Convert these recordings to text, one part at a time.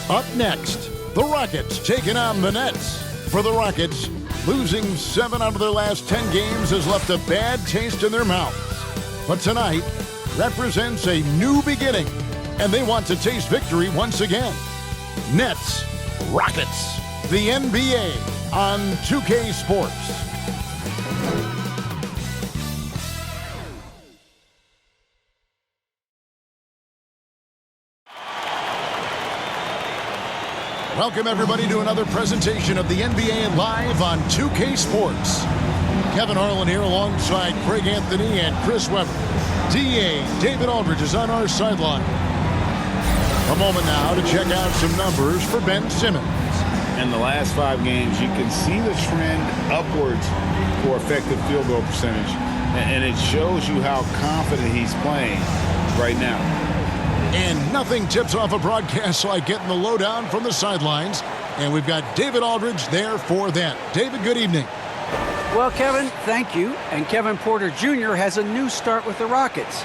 Up next, the Rockets taking on the Nets. For the Rockets, losing 7 out of their last 10 games has left a bad taste in their mouths. But tonight represents a new beginning, and they want to taste victory once again. Nets, Rockets, the NBA on 2K Sports. Welcome, everybody, to another presentation of the NBA Live on 2K Sports. Kevin Harlan here alongside Craig Anthony and Chris Webber. DA David Aldridge is on our sideline. A moment now to check out some numbers for Ben Simmons. In the last 5 games, you can see the trend upwards for effective field goal percentage. And it shows you how confident he's playing right now. And nothing tips off a broadcast like getting the lowdown from the sidelines. And we've got David Aldridge there for that. David, good evening. Well, Kevin, thank you. And Kevin Porter Jr. has a new start with the Rockets.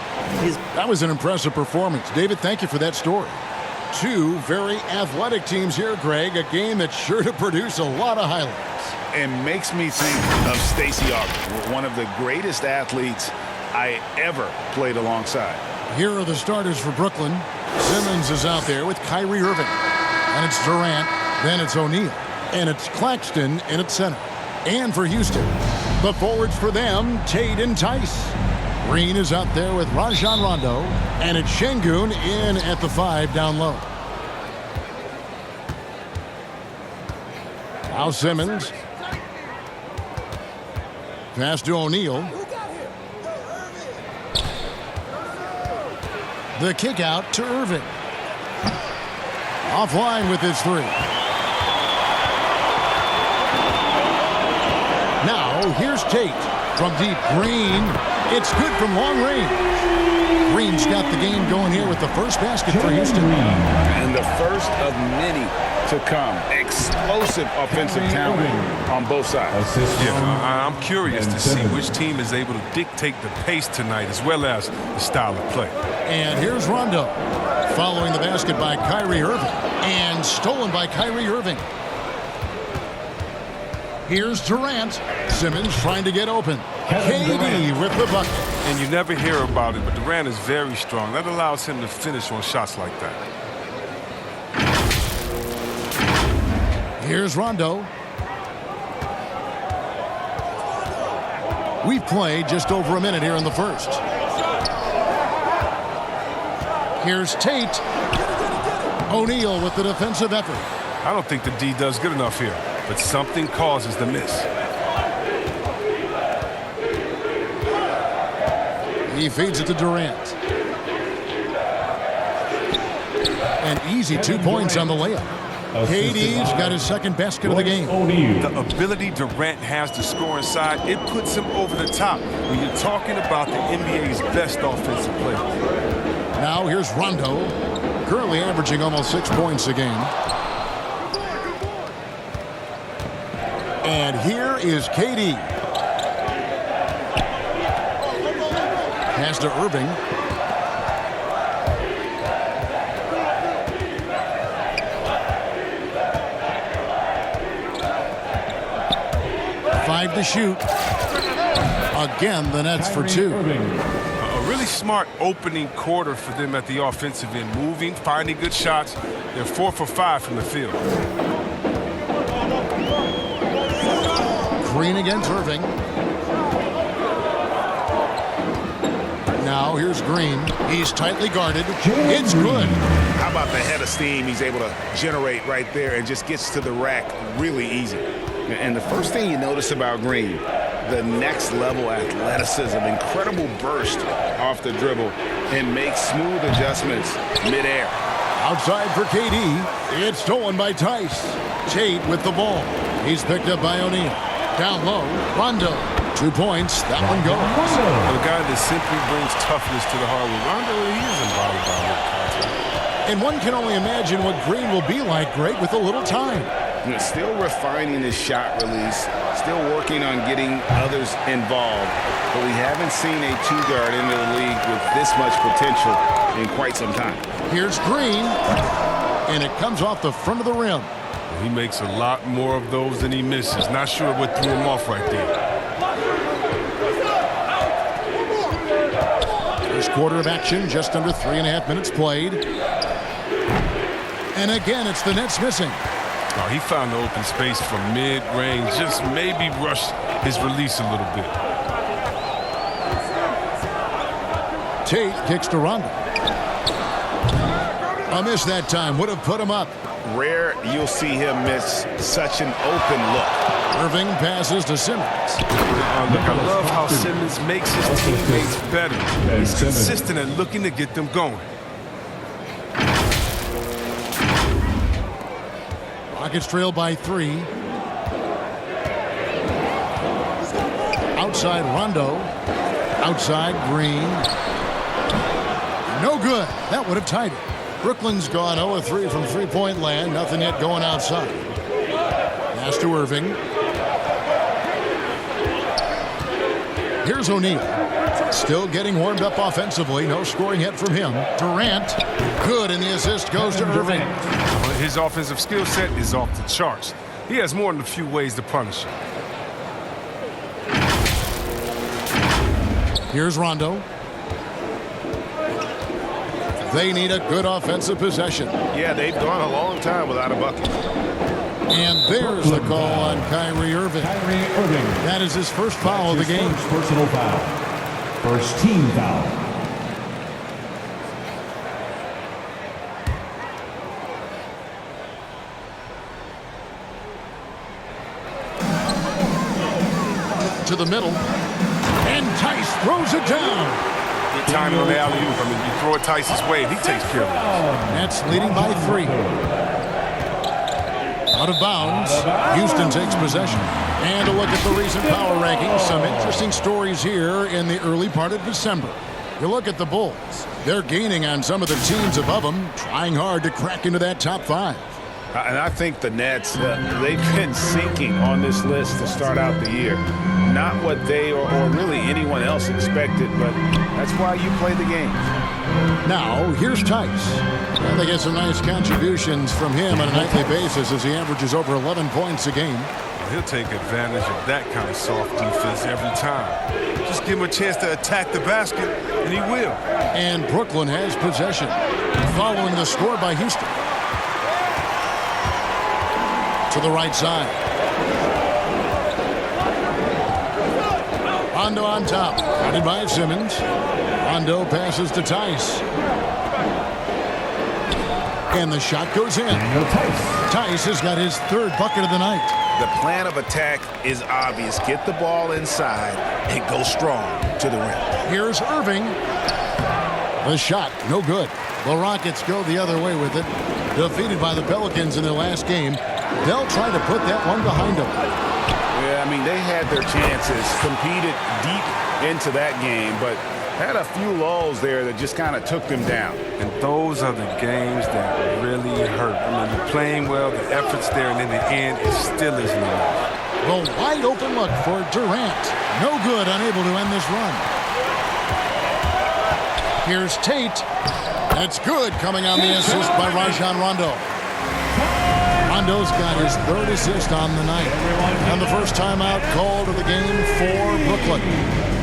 That was an impressive performance. David, thank you for that story. 2 very athletic teams here, Greg. A game that's sure to produce a lot of highlights. And makes me think of Stacey Augmon, one of the greatest athletes I ever played alongside. Here are the starters for Brooklyn. Simmons is out there with Kyrie Irving. And it's Durant. Then it's O'Neal. And it's Claxton in at center. And for Houston, the forwards for them, Tate and Tice. Green is out there with Rajon Rondo. And it's Şengün in at the 5 down low. Now Simmons. Pass to O'Neal. The kick out to Irving. Offline with his 3. Now here's Tate from deep. Green. It's good from long range. Green's got the game going here with the first basket for Houston. And the first of many to come. Explosive offensive talent on both sides. Yeah, I'm curious to see which team is able to dictate the pace tonight as well as the style of play. And here's Rondo following the basket by Kyrie Irving. And stolen by Kyrie Irving. Here's Durant. Simmons trying to get open. KD with the bucket. And you never hear about it, but Durant is very strong. That allows him to finish on shots like that. Here's Rondo. We've played just over a minute here in the first. Here's Tate. O'Neal with the defensive effort. I don't think the D does good enough here, but something causes the miss. He feeds it to Durant. An easy 2 points on the layup. KD's got his second basket of the game. The ability Durant has to score inside, it puts him over the top when you're talking about the NBA's best offensive players. Now here's Rondo, currently averaging almost 6 points a game. And here is KD. Pass to Irving. Five to shoot. Again, the Nets for 2. A really smart opening quarter for them at the offensive end. Moving, finding good shots. They're 4 for 5 from the field. Green against Irving. Now here's Green. He's tightly guarded. It's good. How about the head of steam he's able to generate right there and just gets to the rack really easy. And the first thing you notice about Green, the next level athleticism, incredible burst off the dribble, and makes smooth adjustments midair. Outside for KD. It's stolen by Tice. Tate with the ball. He's picked up by O'Neal. Down low, Rondo. 2 points. That one goes. A guy that simply brings toughness to the hardwood. Rondo, he is involved by contact. And one can only imagine what Green will be like, Greg, with a little time. Still refining his shot release, still working on getting others involved. But we haven't seen a 2-guard into the league with this much potential in quite some time. Here's Green. and it comes off the front of the rim. He makes a lot more of those than he misses. Not sure what threw him off right there. First quarter of action, just under 3.5 minutes played. And again, it's the Nets missing. Oh, he found the open space from mid-range. Just maybe rushed his release a little bit. Tate kicks to Rondo. A miss that time. Would have put him up. Rare you'll see him miss such an open look. Irving passes to Simmons. Look, I love how Simmons makes his teammates better. He's consistent at looking to get them going. Rockets trail by 3. Outside Rondo. Outside Green. No good. That would have tied it. Brooklyn's gone 0-3 from three-point land. Nothing yet going outside. Pass to Irving. Here's O'Neal. Still getting warmed up offensively. No scoring yet from him. Durant. Good, and the assist goes to Irving. His offensive skill set is off the charts. He has more than a few ways to punish him. Here's Rondo. They need a good offensive possession. Yeah, they've gone a long time without a bucket. And there's the call on Kyrie Irving. That is his first foul of the game. First personal foul. First team foul. To the middle. And Tice throws it down. Good timing on the alley-oop. I mean, you throw it Tice's way, and he takes care of it. Nets leading by 3. Out of bounds. Houston takes possession. And a look at the recent power rankings. Some interesting stories here in the early part of December. You look at the Bulls. They're gaining on some of the teams above them, trying hard to crack into that top 5. And I think the Nets, they've been sinking on this list to start out the year. Not what they or really anyone else expected, but that's why you play the game. Now, here's Tice. Well, they get some nice contributions from him on a nightly basis as he averages over 11 points a game. He'll take advantage of that kind of soft defense every time. Just give him a chance to attack the basket, and he will. And Brooklyn has possession, following the score by Houston. To the right side. Rondo on top, guarded by Simmons. Rondo passes to Tice. And the shot goes in. Tice has got his 3rd bucket of the night. The plan of attack is obvious. Get the ball inside and go strong to the rim. Here's Irving. The shot, no good. The Rockets go the other way with it. Defeated by the Pelicans in their last game. They'll try to put that one behind them. Yeah, I mean, they had their chances, competed deep into that game, but had a few lulls there that just kind of took them down. And those are the games that really hurt. I mean, you're playing well, the effort's there, and in the end, it still isn't enough. The wide open look for Durant. No good, unable to end this run. Here's Tate. That's good, coming on the assist by Rajon Rondo. Rondo's got his 3rd assist on the night. And the first timeout called of the game for Brooklyn.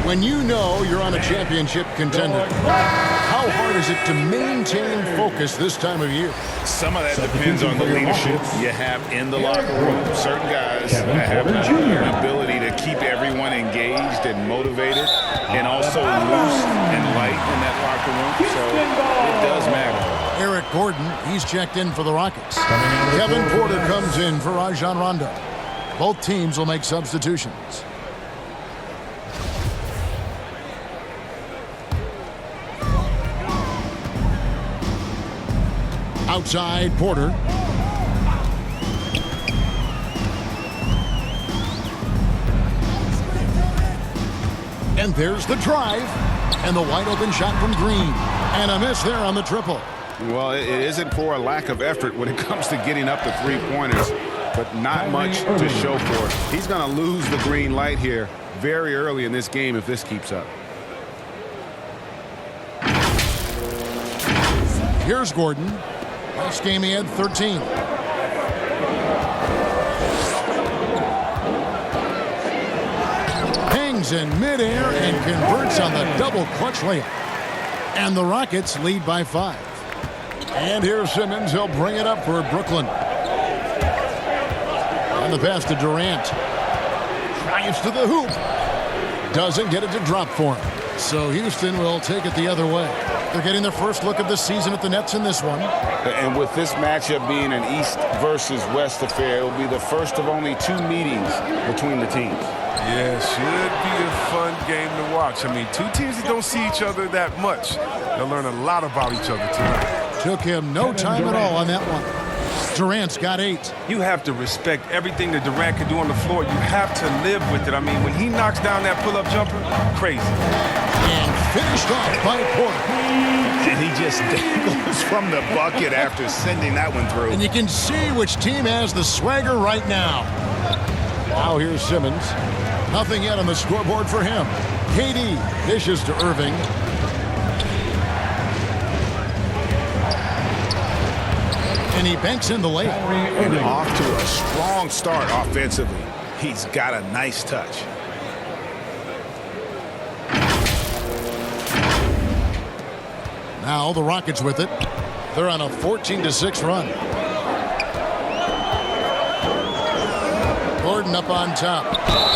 When you know you're on a championship contender, how hard is it to maintain focus this time of year? Some of that depends on the leadership you have in the locker room. Certain guys have the ability to keep everyone engaged and motivated and also loose and light in that locker room. So it does matter. Eric Gordon, he's checked in for the Rockets. Kevin Porter comes in for Rajon Rondo. Both teams will make substitutions. Outside, Porter. And there's the drive. And the wide open shot from Green. And a miss there on the triple. Well, it isn't for a lack of effort when it comes to getting up the three-pointers, but not much to show for it. He's going to lose the green light here very early in this game if this keeps up. Here's Gordon. Last game he had 13. Hangs in midair and converts on the double clutch layup. And the Rockets lead by 5. And here's Simmons. He'll bring it up for Brooklyn. And the pass to Durant. Drives to the hoop. Doesn't get it to drop for him. So Houston will take it the other way. They're getting their first look of the season at the Nets in this one. And with this matchup being an East versus West affair, it will be the first of only 2 meetings between the teams. Yeah, should be a fun game to watch. I mean, 2 teams that don't see each other that much. They'll learn a lot about each other tonight. Took him no time at all on that one. Durant's got 8. You have to respect everything that Durant can do on the floor. You have to live with it. I mean, when he knocks down that pull-up jumper, crazy. And finished off by Porter. And he just dangles from the bucket after sending that one through. And you can see which team has the swagger right now. Now here's Simmons. Nothing yet on the scoreboard for him. KD dishes to Irving. And he banks in the layup. And off to a strong start offensively. He's got a nice touch. Now the Rockets with it. They're on a 14-6 run. Gordon up on top.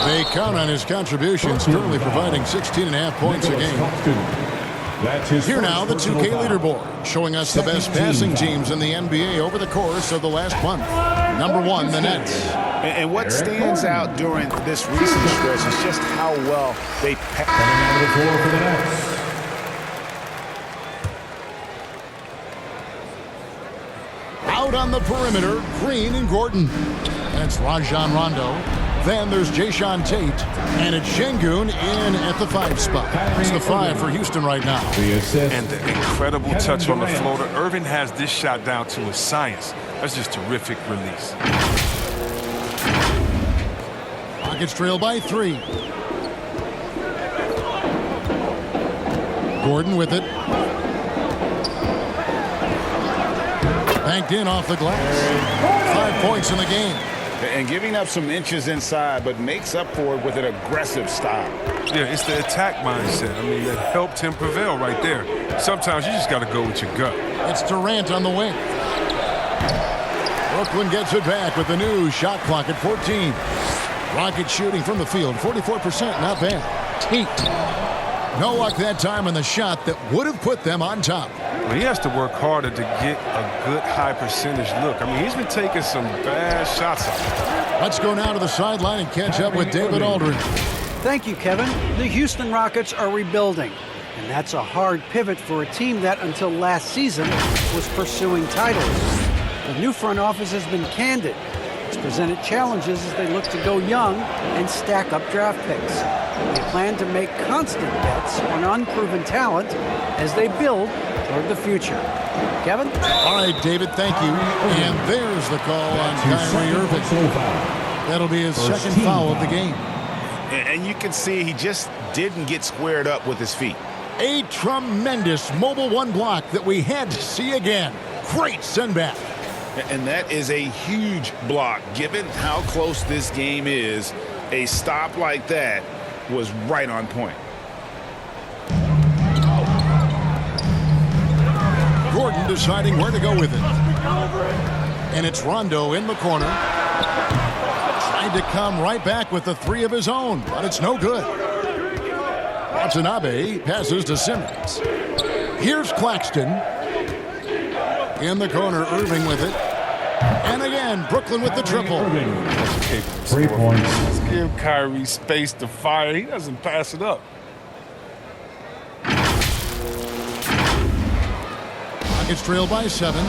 They count on his contributions, currently providing 16.5 points a game. Here now, the 2K leaderboard, showing us the best passing teams in the NBA over the course of the last month. Number 1, the Nets. And what stands out during this recent stretch is just how well they pass. Out on the perimeter, Green and Gordon. That's Rajon Rondo. Then there's Jayshawn Tate. And it's Şengün in at the 5 spot. It's the 5 for Houston right now. And the incredible touch on the floater. Irving has this shot down to a science. That's just terrific release. Rockets trail by 3. Gordon with it. Banked in off the glass. 5 points in the game. And giving up some inches inside, but makes up for it with an aggressive style. Yeah, it's the attack mindset. I mean, that helped him prevail right there. Sometimes you just got to go with your gut. It's Durant on the wing. Brooklyn gets it back with the new shot clock at 14. Rockets shooting from the field, 44%, not bad. Tate. No luck that time on the shot that would have put them on top. Well, he has to work harder to get a good high percentage look. I mean, he's been taking some bad shots. Let's go now to the sideline and catch up with David Aldridge. Thank you, Kevin. The Houston Rockets are rebuilding, and that's a hard pivot for a team that until last season was pursuing titles. The new front office has been candid. It's presented challenges as they look to go young and stack up draft picks. They plan to make constant bets on unproven talent as they build toward the future. Kevin? All right, David, thank you. And there's the call on Kyrie Irving. That'll be his second foul of the game. And you can see he just didn't get squared up with his feet. A tremendous mobile 1 block that we had to see again. Great send back. And that is a huge block. Given how close this game is, a stop like that was right on point. Gordon deciding where to go with it. And it's Rondo in the corner. Trying to come right back with the 3 of his own, but it's no good. Watanabe passes to Simmons. Here's Claxton. In the corner, Irving with it. And again, Brooklyn with the triple. 3 points. Let's give Kyrie space to fire. He doesn't pass it up. Rockets trail by 7.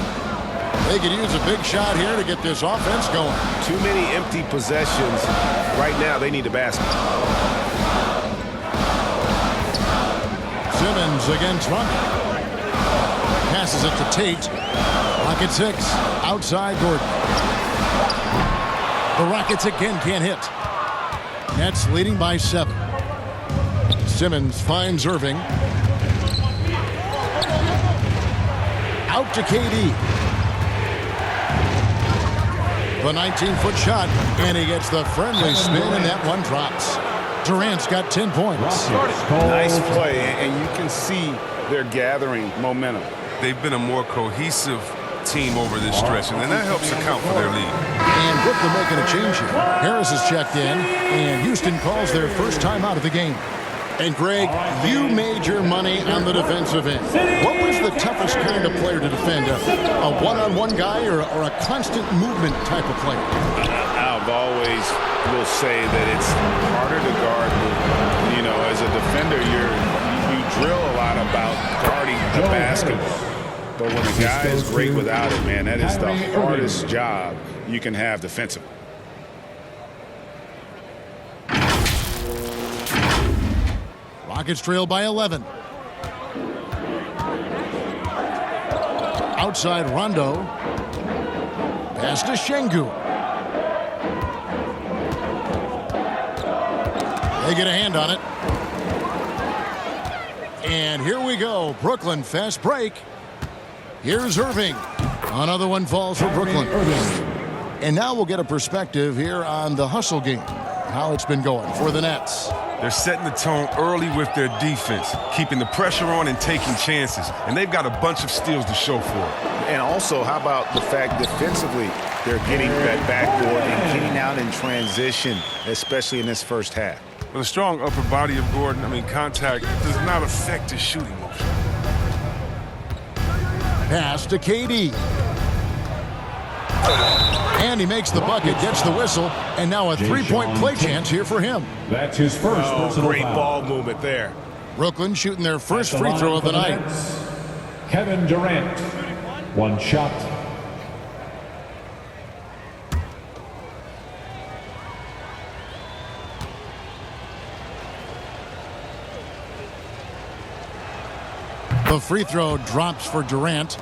They could use a big shot here to get this offense going. Too many empty possessions. Right now, they need a basket. Simmons against Rondo. Passes it to Tate. Rocket 6. Outside Gordon. The Rockets again can't hit. Nets leading by 7. Simmons finds Irving. Out to KD. The 19-foot shot, and he gets the friendly spin, and that one drops. Durant's got 10 points. Nice play, and you can see they're gathering momentum. They've been a more cohesive team over this stretch, and then that helps account for their lead. And Brooklyn making a change here. Harris is checked in, and Houston calls their first time out of the game. And Greg, you made your money on the defensive end. What was the toughest kind of player to defend? A one-on-one guy or a constant movement type of player? I've always will say that it's harder to guard movement. You know, as a defender, you drill a lot about guarding the basketball. But when a guy is great without it, man, that is the hardest job you can have defensively. Rockets trail by 11. Outside Rondo. Pass to Şengün. They get a hand on it. And here we go. Brooklyn fast break. Here's Irving. Another one falls for Brooklyn. And now we'll get a perspective here on the hustle game. How it's been going for the Nets. They're setting the tone early with their defense, keeping the pressure on and taking chances. And they've got a bunch of steals to show for it. And also, how about the fact defensively, they're getting that backboard and getting out in transition, especially in this first half. With a strong upper body of Gordon, contact does not affect his shooting motion. Pass to KD. And he makes the bucket, gets the whistle, and now a three-point play chance here for him. That's his first personal Great foul. ball movement there. Brooklyn shooting their first free throw of the night. Kevin Durant. One shot. The free throw drops for Durant.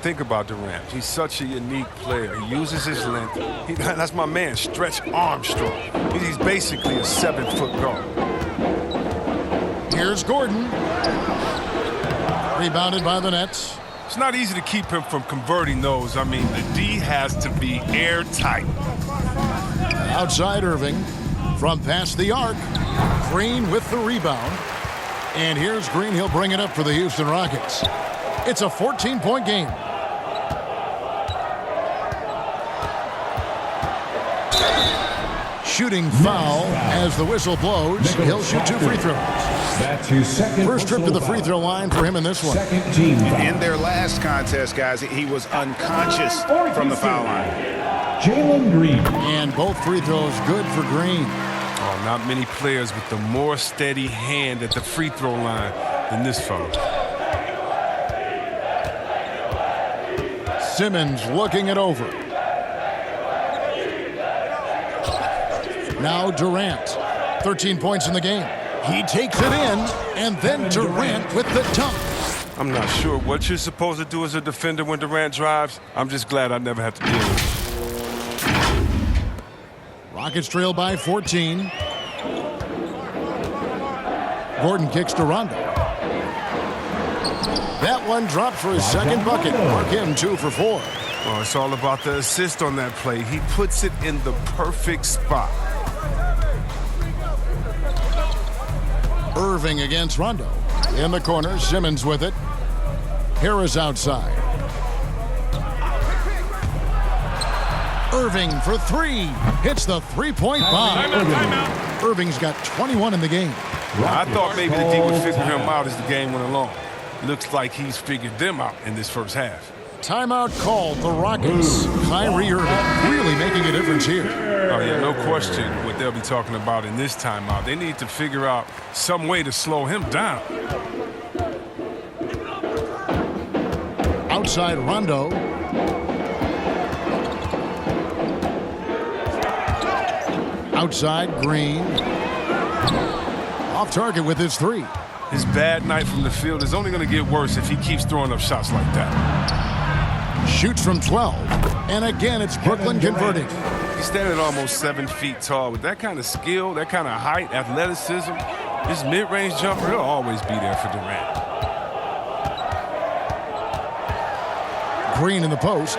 Think about Durant. He's such a unique player. He uses his length. That's my man, Stretch Armstrong. He's basically a 7-foot guard. Here's Gordon. Rebounded by the Nets. It's not easy to keep him from converting those. The D has to be airtight. Outside Irving. From past the arc. Green with the rebound. And here's Green. He'll bring it up for the Houston Rockets. It's a 14-point game. Shooting foul as the whistle blows. He'll shoot 2 free throws. That's his second First trip to the free throw line for him in this one. Second team foul. In their last contest, guys, he was unconscious from the foul line. Jalen Green. And both free throws good for Green. Oh, not many players with the more steady hand at the free throw line than this fellow. Simmons looking it over. Now Durant. 13 points in the game. He takes it in, and then Durant with the dunk. I'm not sure what you're supposed to do as a defender when Durant drives. I'm just glad I never have to deal with it. Rockets trail by 14. Gordon kicks to Rondo. That one dropped for his second bucket. Mark him 2 for 4. Oh, it's all about the assist on that play. He puts it in the perfect spot. Irving against Rondo. In the corner, Simmons with it. Harris outside. Irving for 3. Hits the three-point bomb. Irving's got 21 in the game. I thought maybe the D would figure him out as the game went along. Looks like he's figured them out in this first half. Timeout called the Rockets. Kyrie Irving really making a difference here. Oh, yeah, no question what they'll be talking about in this timeout. They need to figure out some way to slow him down. Outside Rondo. Outside Green. Off target with his 3. His bad night from the field is only going to get worse if he keeps throwing up shots like that. Shoots from 12. And again, it's Brooklyn converting. He's standing almost 7 feet tall. With that kind of skill, that kind of height, athleticism, his mid-range jumper, he'll always be there for Durant. Green in the post.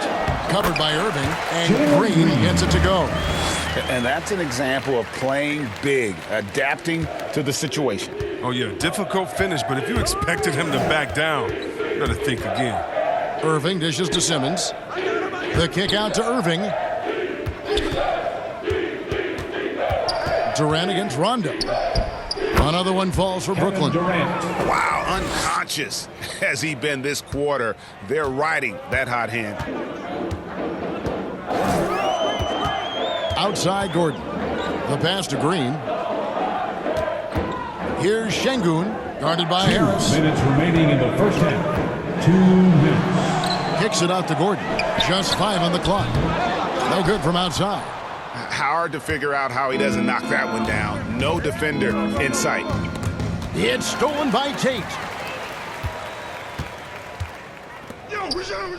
Covered by Irving, and Green gets it to go. And that's an example of playing big, adapting to the situation. Oh, yeah, difficult finish, but if you expected him to back down, you better think again. Irving dishes to Simmons. The kick out to Irving. Durant against Rondo. Another one falls for Brooklyn. Wow, unconscious has he been this quarter. They're riding that hot hand. Outside Gordon. The pass to Green. Here's Şengün, guarded by Harris. Minutes remaining in the first half. 2 minutes. Kicks it out to Gordon. Just 5 on the clock. No good from outside. Hard to figure out how he doesn't knock that one down. No defender in sight. It's stolen by Tate.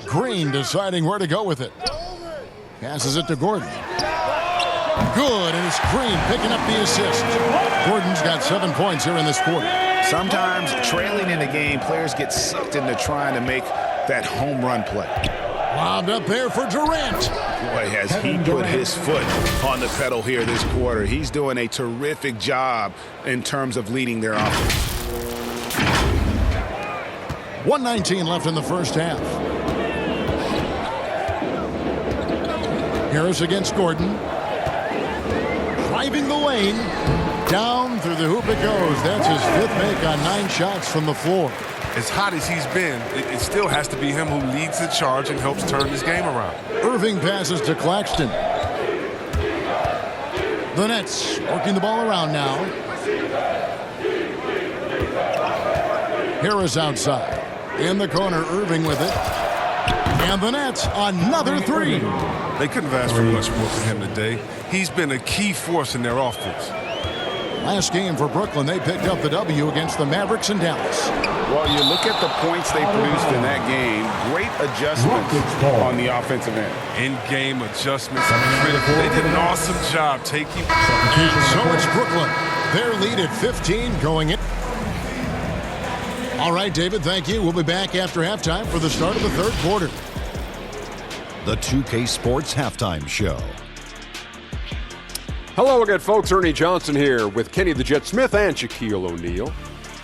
Green deciding where to go with it. Passes it to Gordon. Good, and it's Green picking up the assist. Gordon's got 7 points here in this quarter. Sometimes trailing in the game, players get sucked into trying to make that home run play. Lobbed up there for Durant. Boy, has he put his foot on the pedal here this quarter. He's doing a terrific job in terms of leading their offense. 1:19 left in the first half. Harris against Gordon. Driving the lane. Down through the hoop it goes. That's his 5th make on 9 shots from the floor. As hot as he's been, it still has to be him who leads the charge and helps turn this game around. Irving passes to Claxton. The Nets working the ball around now. Harris outside. In the corner, Irving with it. And the Nets, another 3. They couldn't have asked for much more from him today. He's been a key force in their offense. Last game for Brooklyn, they picked up the W against the Mavericks in Dallas. Well, you look at the points they produced in that game. Great adjustments on the offensive end. In-game adjustments are critical. They did an awesome job taking. And so it's Brooklyn. Their lead at 15 going in. All right, David, thank you. We'll be back after halftime for the start of the 3rd quarter. The 2K Sports Halftime Show. Hello again, folks. Ernie Johnson here with Kenny the Jet Smith and Shaquille O'Neal.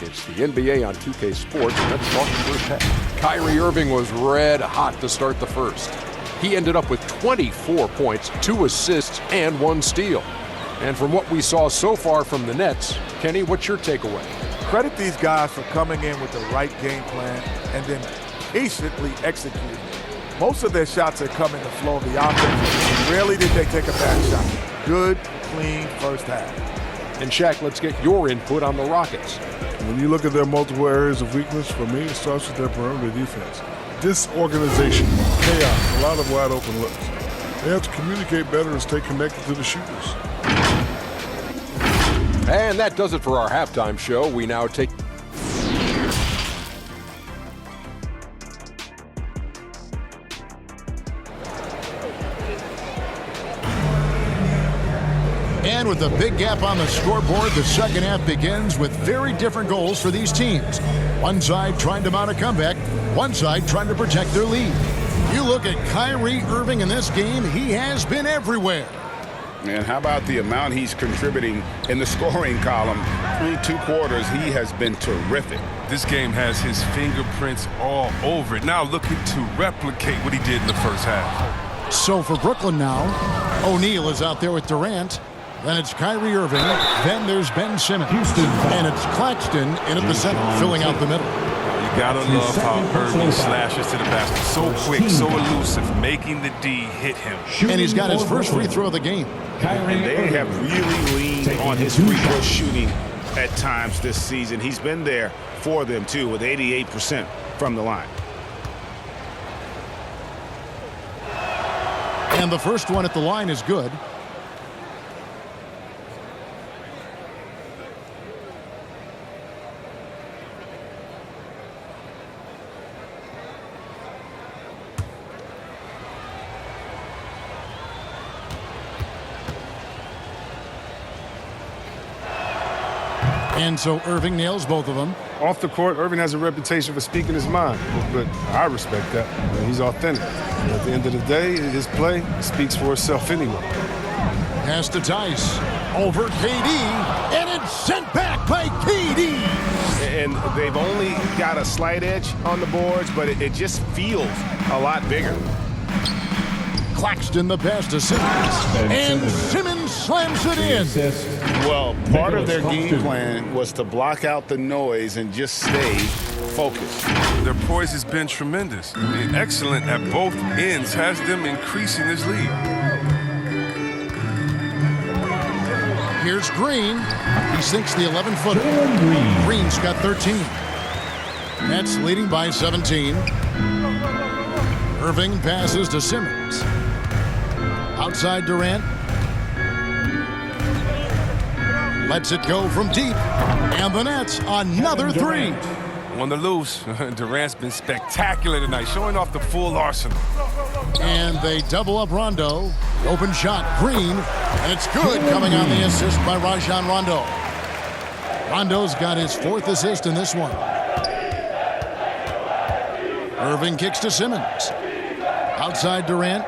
It's the NBA on 2K Sports, and let's talk the first half. Kyrie Irving was red hot to start the first. He ended up with 24 points, 2 assists, and 1 steal. And from what we saw so far from the Nets, Kenny, what's your takeaway? Credit these guys for coming in with the right game plan and then patiently executing. Most of their shots have come in the flow of the offense. Rarely did they take a bad shot. Good, clean first half. And Shaq, let's get your input on the Rockets. When you look at their multiple areas of weakness, for me, it starts with their perimeter defense. Disorganization, chaos, a lot of wide open looks. They have to communicate better and stay connected to the shooters. And that does it for our halftime show. We now take... And with a big gap on the scoreboard, the second half begins with very different goals for these teams. One side trying to mount a comeback, one side trying to protect their lead. You look at Kyrie Irving in this game, he has been everywhere. And how about the amount he's contributing in the scoring column? Through 2 quarters, he has been terrific. This game has his fingerprints all over it. Now looking to replicate what he did in the first half. So for Brooklyn now, O'Neal is out there with Durant. Then it's Kyrie Irving. Then there's Ben Simmons. And it's Claxton in at the center, filling out the middle. You gotta love how Irving slashes to the basket. So quick, so elusive, making the D hit him. And he's got his first free throw of the game. And they have really leaned on his free throw shooting at times this season. He's been there for them, too, with 88% from the line. And the first one at the line is good. And so Irving nails both of them. Off the court, Irving has a reputation for speaking his mind, but I respect that. He's authentic. At the end of the day, his play speaks for itself anyway. Pass to Tice. Over KD. And it's sent back by KD. And they've only got a slight edge on the boards, but it just feels a lot bigger. Claxton the pass to Simmons. And Simmons slams it in. Well, part of their game plan was to block out the noise and just stay focused. Their poise has been tremendous. Excellent at both ends, has them increasing this lead. Here's Green. He sinks the 11-footer. Green's got 13. Nets leading by 17. Irving passes to Simmons. Outside Durant. Lets it go from deep. And the Nets another three. On the loose, Durant's been spectacular tonight, showing off the full arsenal. And they double up Rondo. Open shot, Green. And it's good, coming on the assist by Rajon Rondo. Rondo's got his 4th assist in this one. Irving kicks to Simmons. Outside Durant.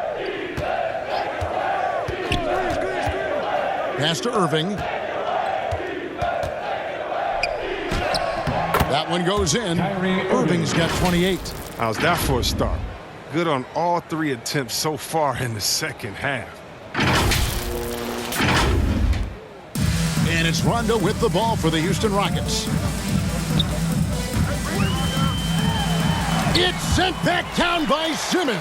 Pass to Irving. That one goes in. Irving's got 28. How's that for a start? Good on all 3 attempts so far in the second half. And it's Rondo with the ball for the Houston Rockets. It's sent back down by Simmons.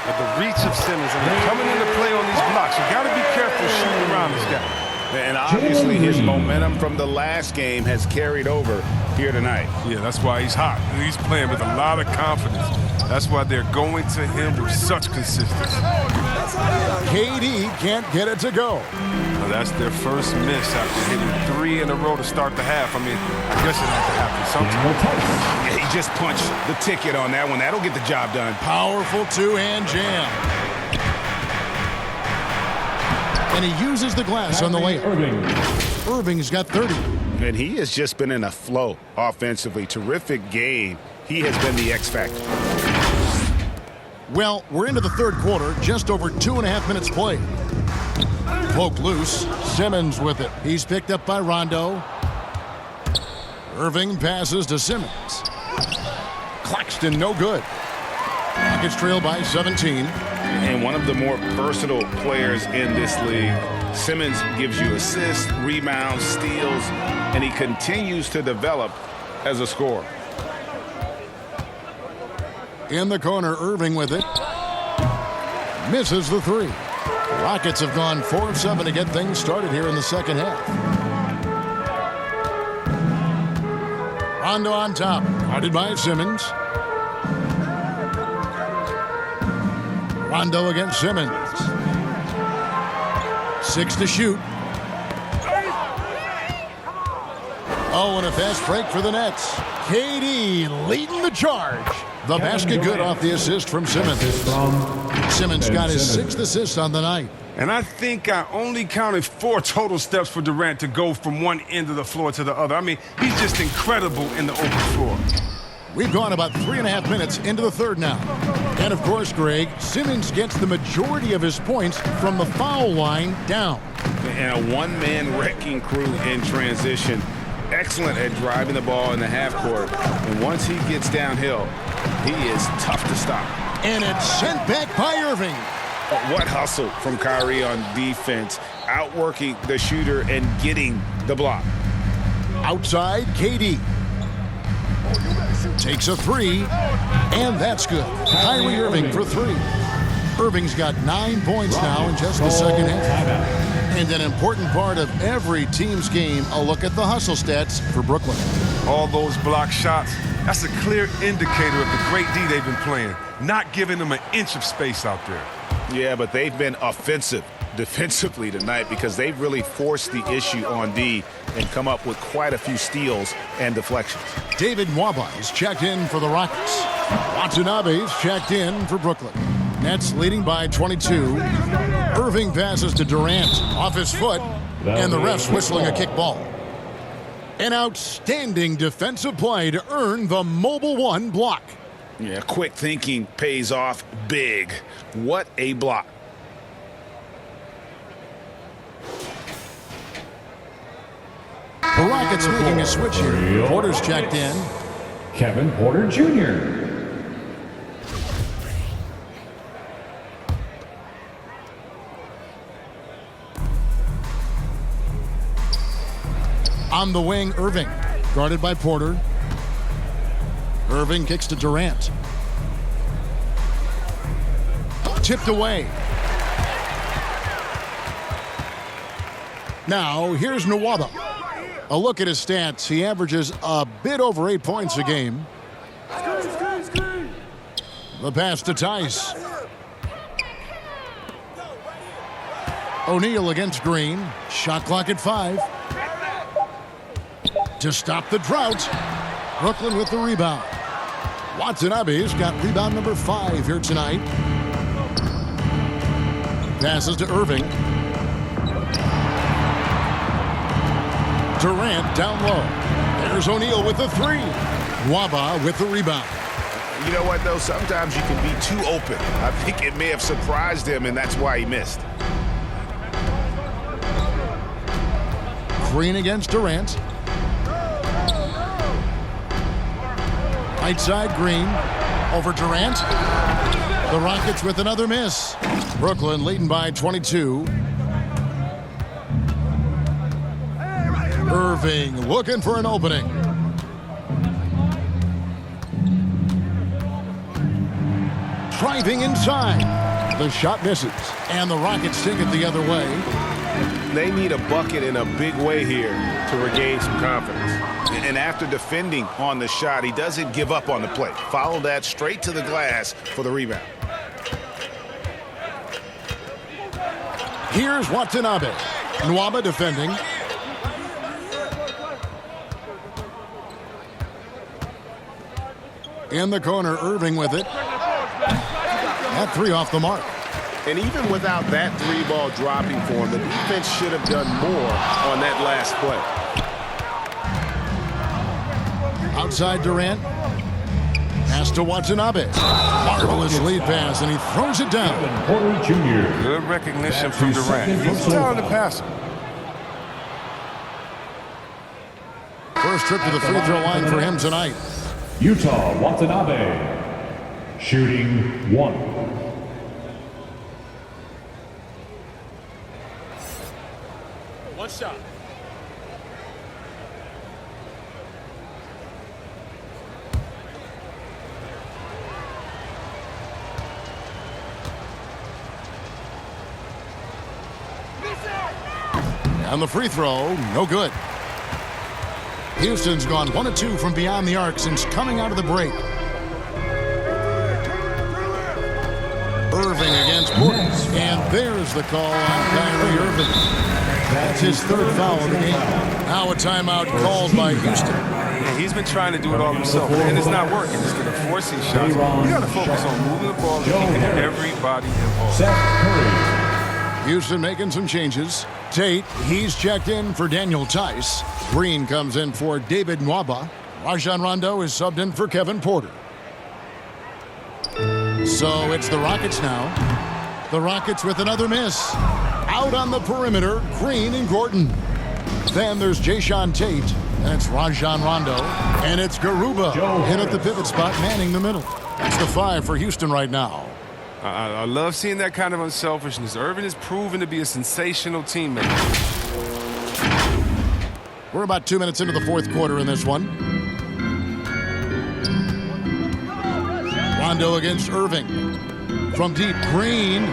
But the reach of Simmons, coming into play on these blocks, you got to be careful shooting around this guy. And obviously his momentum from the last game has carried over here tonight. Yeah, that's why he's hot. He's playing with a lot of confidence. That's why they're going to him with such consistency. KD can't get it to go. Well, that's their first miss after hitting 3 in a row to start the half. I mean, I guess it had to happen sometime. Yeah, he just punched the ticket on that one. That'll get the job done. Powerful two-hand jam. And he uses the glass on the layup. Irving's got 30. And he has just been in a flow offensively. Terrific game. He has been the X factor. Well, we're into the third quarter, just over 2.5 minutes played. Poke loose. Simmons with it. He's picked up by Rondo. Irving passes to Simmons. Claxton, no good. Rockets trail by 17. And one of the more versatile players in this league. Simmons gives you assists, rebounds, steals, and he continues to develop as a scorer. In the corner, Irving with it. Misses the 3. Rockets have gone 4 of 7 to get things started here in the second half. Rondo on top, guarded by Simmons. Rondo against Simmons. 6 to shoot. Oh, and a fast break for the Nets. KD leading the charge. The basket good off the assist from Simmons. Simmons got his 6th assist on the night. And I think I only counted 4 total steps for Durant to go from one end of the floor to the other. I mean, he's just incredible in the open floor. We've gone about 3.5 minutes into the third now. And of course, Greg, Simmons gets the majority of his points from the foul line down. And a one-man wrecking crew in transition. Excellent at driving the ball in the half court. And once he gets downhill, he is tough to stop. And it's sent back by Irving. What hustle from Kyrie on defense, outworking the shooter and getting the block. Outside, KD. Takes a 3, and that's good. Kyrie Irving for 3. Irving's got 9 points now in just the second half. And an important part of every team's game, a look at the hustle stats for Brooklyn. All those block shots, that's a clear indicator of the great D they've been playing, not giving them an inch of space out there. Yeah, but they've been offensive defensively tonight because they've really forced the issue on D and come up with quite a few steals and deflections. David Nwaba is checked in for the Rockets. Watanabe's checked in for Brooklyn. Nets leading by 22. Irving passes to Durant off his foot, and the refs whistling a kick ball. An outstanding defensive play to earn the Mobile One block. Yeah, quick thinking pays off big. What a block. The Rockets making a switch here. Porter's checked in. Kevin Porter Jr. On the wing, Irving, guarded by Porter. Irving kicks to Durant. Tipped away. Now, here's Nwaba. A look at his stats. He averages a bit over 8 points a game. The pass to Tice. O'Neal against Green. Shot clock at 5. To stop the drought, Brooklyn with the rebound. Watanabe's got rebound number 5 here tonight. Passes to Irving. Durant down low. There's O'Neal with the 3. Nwaba with the rebound. You know what, though? Sometimes you can be too open. I think it may have surprised him, and that's why he missed. Green against Durant. Right side, Green. Over Durant. The Rockets with another miss. Brooklyn leading by 22. Irving looking for an opening. Driving inside. The shot misses. And the Rockets take it the other way. They need a bucket in a big way here to regain some confidence. And after defending on the shot, he doesn't give up on the play. Follow that straight to the glass for the rebound. Here's Watanabe. Nwaba defending. In the corner, Irving with it. That 3 off the mark. And even without that 3-ball dropping for him, the defense should have done more on that last play. Outside Durant. Pass to Watanabe. Marvelous lead pass, and he throws it down. Porter Jr. Good recognition from Durant. He's a talented passer. First trip to the free throw line for him tonight. Utah Watanabe. Shooting 1. One shot. And the free throw, no good. Houston's gone 1 of 2 from beyond the arc since coming out of the break. Irving against Porter. And there's the call on Kyrie Irving. That's his 3rd foul of the game. Now a timeout called by Houston. Yeah, he's been trying to do it all himself, and it's not working. Instead of forcing shots, you got to focus on moving the ball and keeping everybody involved. Seth Curry. Houston making some changes. Tate, he's checked in for Daniel Tice. Green comes in for David Nwaba. Rajon Rondo is subbed in for Kevin Porter. So it's the Rockets now. The Rockets with another miss. Out on the perimeter, Green and Gordon. Then there's Jayshawn Tate, and it's Rajon Rondo. And it's Garuba in at the pivot spot, manning the middle. That's the 5 for Houston right now. I love seeing that kind of unselfishness. Irving is proven to be a sensational teammate. We're about 2 minutes into the 4th quarter in this one. Rondo against Irving. From deep, Green.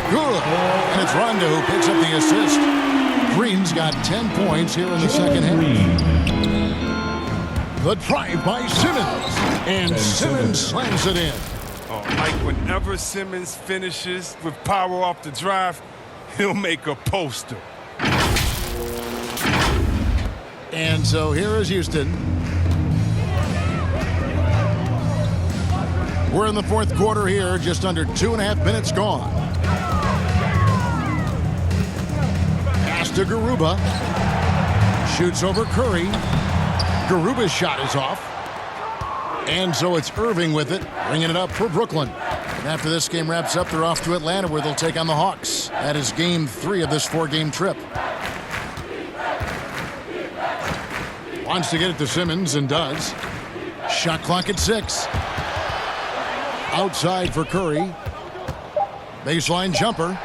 Good. And it's Rondo who picks up the assist. Green's got 10 points here in the second half. The drive by Simmons. And Simmons slams it in. Oh, like whenever Simmons finishes with power off the drive, he'll make a poster. And so here is Houston. We're in the 4th quarter here, just under 2.5 minutes gone. Pass to Garuba. Shoots over Curry. Garuba's shot is off. And so it's Irving with it, bringing it up for Brooklyn. And after this game wraps up, they're off to Atlanta where they'll take on the Hawks. That is game 3 of this 4-game trip. Wants to get it to Simmons and does. Shot clock at 6. Outside for Curry. Baseline jumper.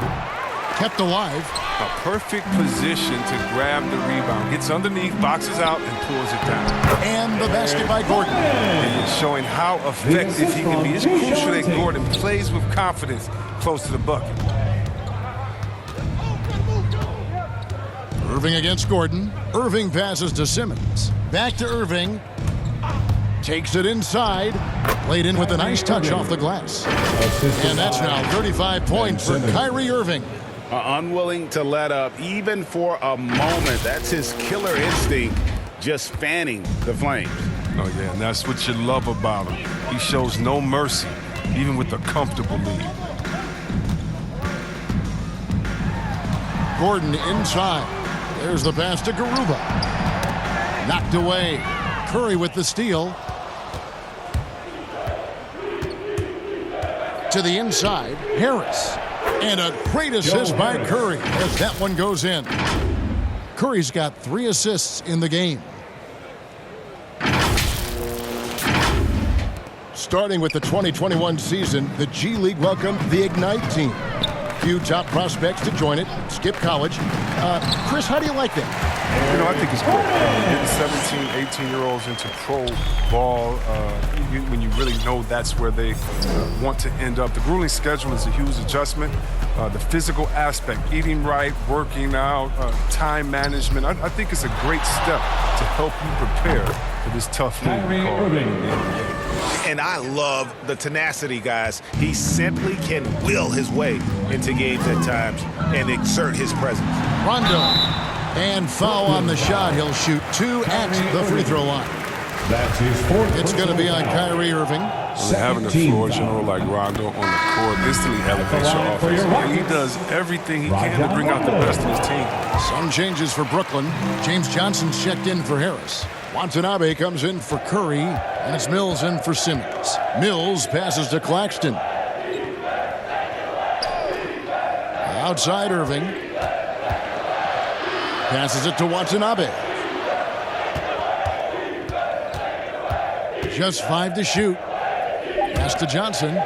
Kept alive. A perfect position to grab the rebound. Gets underneath, boxes out, and pulls it down. And the basket by Gordon. And it's showing how effective he can be. It's crucial that Gordon plays with confidence close to the bucket. Irving against Gordon. Irving passes to Simmons. Back to Irving. Takes it inside. Played in with a nice touch off the glass. And that's now 35 points for Kyrie Irving. Unwilling to let up even for a moment. That's his killer instinct, just fanning the flames. Oh, yeah, and that's what you love about him. He shows no mercy, even with a comfortable lead. Gordon inside. There's the pass to Garuba. Knocked away. Curry with the steal. To the inside, Harris. And a great assist by Curry as that one goes in. Curry's got 3 assists in the game. Starting with the 2021 season, the G League welcomed the Ignite team. Few top prospects to join it. Skip college. Chris, how do you like that? You know, I think it's great. Getting 17, 18-year-olds into pro ball when you really know that's where they want to end up. The grueling schedule is a huge adjustment. The physical aspect, eating right, working out, time management. I think it's a great step to help you prepare for this tough league called the NBA. And I love the tenacity, guys. He simply can will his way into games at times and exert his presence. Rondo. And foul on the shot. He'll shoot 2 at the free throw line. That's his 4th. It's going to be on Kyrie Irving. Having a floor general like Rondo on the court instantly elevates your offense. And he does everything he can to bring out the best in his team. Some changes for Brooklyn. James Johnson's checked in for Harris. Watanabe comes in for Curry, and it's Mills in for Simmons. Mills passes to Claxton. Outside Irving. Passes it to Watanabe. Just 5 to shoot. Pass to Johnson.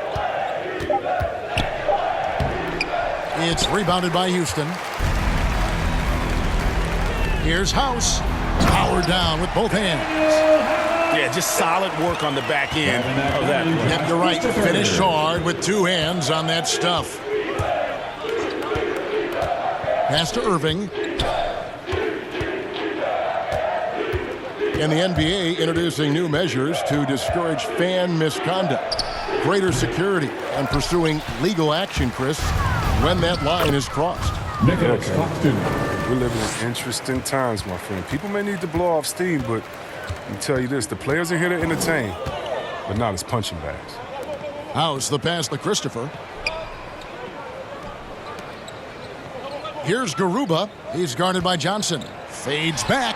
It's rebounded by Houston. Here's House. Powered down with both hands. Yeah, just solid work on the back end of that. Yep, you're right. Finished hard with 2 hands on that stuff. Pass to Irving. And the NBA introducing new measures to discourage fan misconduct. Greater security and pursuing legal action, Chris, when that line is crossed. We're living in interesting times, my friend. People may need to blow off steam, but let me tell you this, the players are here to entertain, but not as punching bags. House, the pass to Christopher. Here's Garuba. He's guarded by Johnson. Fades back.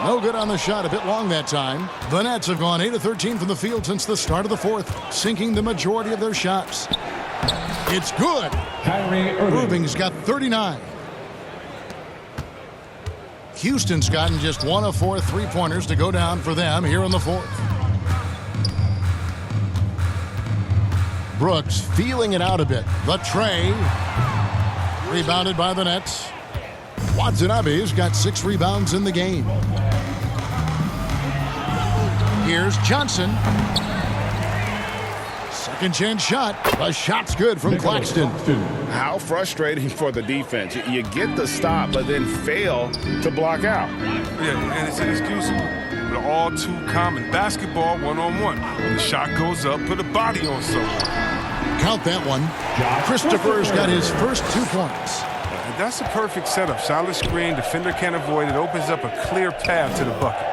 No good on the shot, a bit long that time. The Nets have gone 8 of 13 from the field since the start of the 4th, sinking the majority of their shots. It's good. Kyrie Irving's got 39. Houston's gotten just 1 of 4 3-pointers to go down for them here in the 4th. Brooks feeling it out a bit. The tray. Rebounded by the Nets. Watanabe's got 6 rebounds in the game. Here's Johnson. Second chance shot. The shot's good from Claxton. How frustrating for the defense. You get the stop, but then fail to block out. Yeah, and it's inexcusable. But all too common. Basketball one-on-one. When the shot goes up, put a body on someone. Count that one. Christopher's got his first 2 points. That's a perfect setup. Solid screen, defender can't avoid it. Opens up a clear path to the bucket.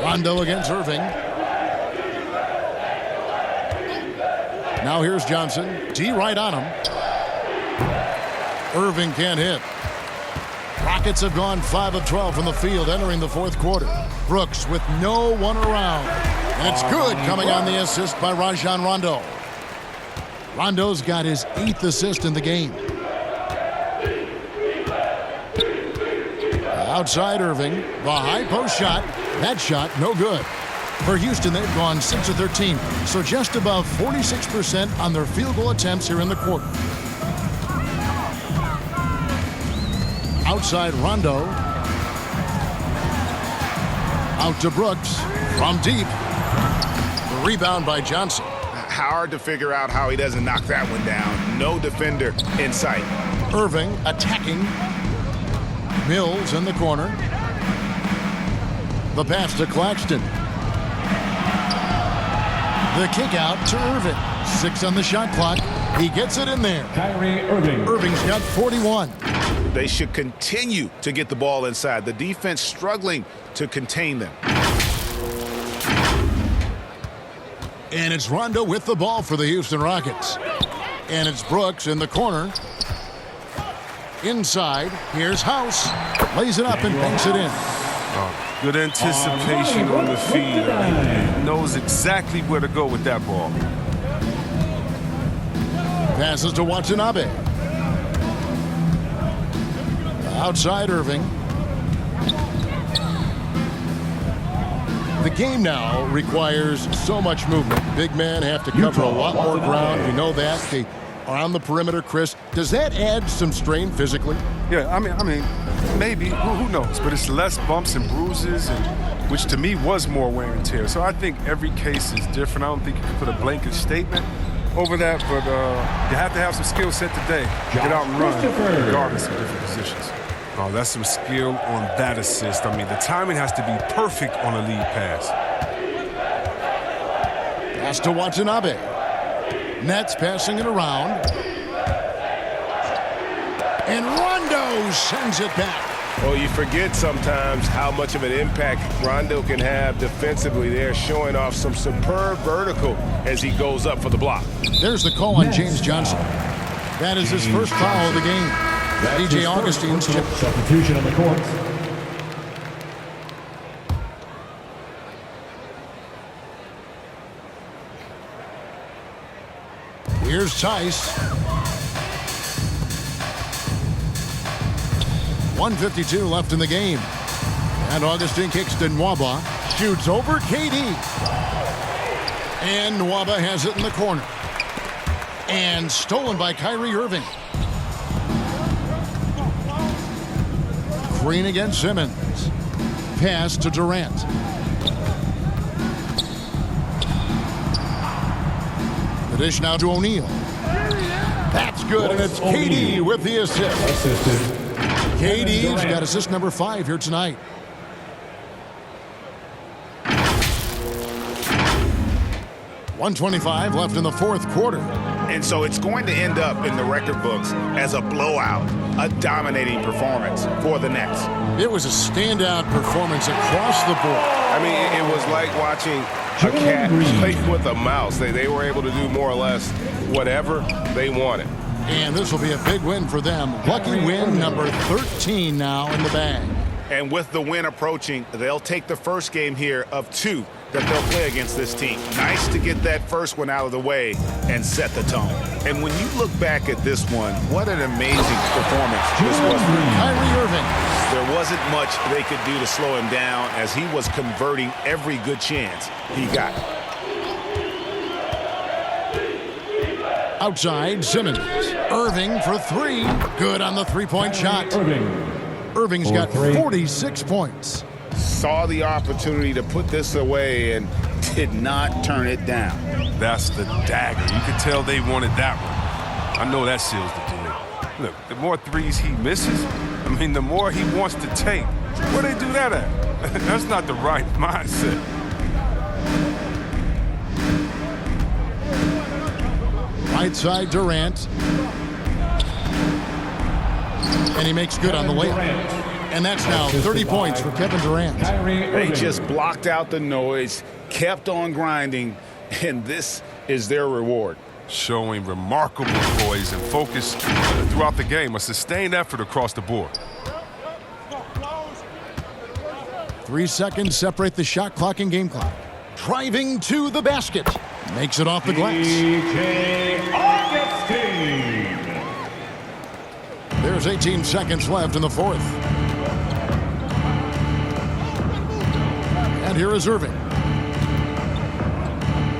Rondo against Irving. Now here's Johnson. D right on him. Irving can't hit. Rockets have gone 5 of 12 from the field entering the 4th quarter. Brooks with no one around. And it's good coming on the assist by Rajon Rondo. Rondo's got his 8th assist in the game. Outside Irving, the high post shot. That shot, no good. For Houston, they've gone 6 of 13, so just above 46% on their field goal attempts here in the quarter. Outside Rondo. Out to Brooks from deep. The rebound by Johnson. Hard to figure out how he doesn't knock that one down. No defender in sight. Irving attacking. Mills in the corner. The pass to Claxton. The kick out to Irving. 6 on the shot clock. He gets it in there. Kyrie Irving. Irving's got 41. They should continue to get the ball inside. The defense struggling to contain them. And it's Rondo with the ball for the Houston Rockets. And it's Brooks in the corner. Inside, here's House. Lays it up and banks it in. Good anticipation on the feed. Knows exactly where to go with that ball. Passes to Watanabe. Outside Irving. The game now requires so much movement. Big men have to cover a lot more ground. We know that. They are on the perimeter, Chris. Does that add some strain physically? Yeah, I mean, maybe. Who knows? But it's less bumps and bruises, which to me was more wear and tear. So I think every case is different. I don't think you can put a blanket statement over that, but you have to have some skill set today. Get out and run, regardless of different positions. Oh, that's some skill on that assist. I mean, the timing has to be perfect on a lead pass. Pass to Watanabe. Nets passing it around. And Rondo sends it back. Well, you forget sometimes how much of an impact Rondo can have defensively there, showing off some superb vertical as he goes up for the block. There's the call on James Johnson. That is his first foul of the game. DJ Augustine's chip. Substitution on the court. Here's Tice. 1:52 left in the game. And Augustine kicks to Nwaba. Shoots over KD. And Nwaba has it in the corner. And stolen by Kyrie Irving. Green against Simmons. Pass to Durant. The dish now to O'Neal. That's good, and it's KD with the assist. KD's got assist number 5 here tonight. .125 left in the fourth quarter. And so it's going to end up in the record books as a blowout, a dominating performance for the Nets. It was a standout performance across the board. I mean, it was like watching a cat play with a mouse. They were able to do more or less whatever they wanted. And this will be a big win for them. Lucky win number 13 now in the bag. And with the win approaching, they'll take the first game here of 2 that they'll play against this team. Nice to get that first one out of the way and set the tone. And when you look back at this one, what an amazing performance this was for Kyrie Irving. There wasn't much they could do to slow him down as he was converting every good chance he got. Outside, Simmons. Irving for 3. Good on the three-point shot. Irving's got 46 points. Saw the opportunity to put this away and did not turn it down. That's the dagger. You could tell they wanted that one. I know that seals the deal. Look, the more threes he misses, the more he wants to take. Where they do that at? That's not the right mindset. Right side, Durant. And he makes good on the layup. And that's now 30 points for Kevin Durant. They just blocked out the noise, kept on grinding, and this is their reward. Showing remarkable poise and focus throughout the game. A sustained effort across the board. 3 seconds separate the shot clock and game clock. Driving to the basket. Makes it off the glass. There's 18 seconds left in the fourth. And here is Irving.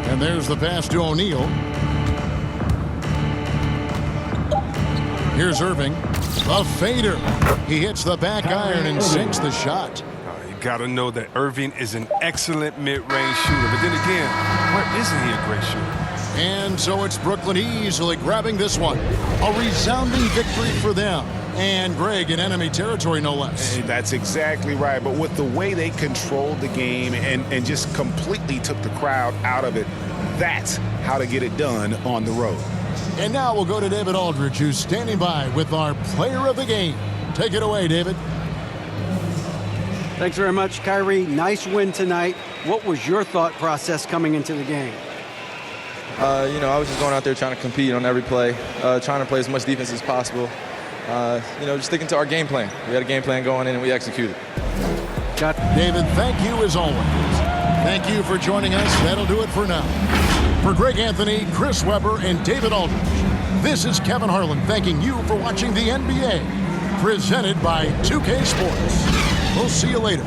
And there's the pass to O'Neal. Here's Irving. The fader. He hits the back iron and sinks the shot. You got to know that Irving is an excellent mid-range shooter. But then again, where isn't he a great shooter? And so it's Brooklyn easily grabbing this one. A resounding victory for them. And Greg in enemy territory, no less. That's exactly right. But with the way they controlled the game and just completely took the crowd out of it, that's how to get it done on the road. And now we'll go to David Aldridge, who's standing by with our player of the game. Take it away, David. Thanks very much, Kyrie. Nice win tonight. What was your thought process coming into the game? I was just going out there trying to compete on every play, trying to play as much defense as possible. Just sticking to our game plan. We had a game plan going in and we executed. David, thank you as always. Thank you for joining us. That'll do it for now. For Greg Anthony, Chris Webber, and David Aldridge, this is Kevin Harlan thanking you for watching the NBA, presented by 2K Sports. We'll see you later.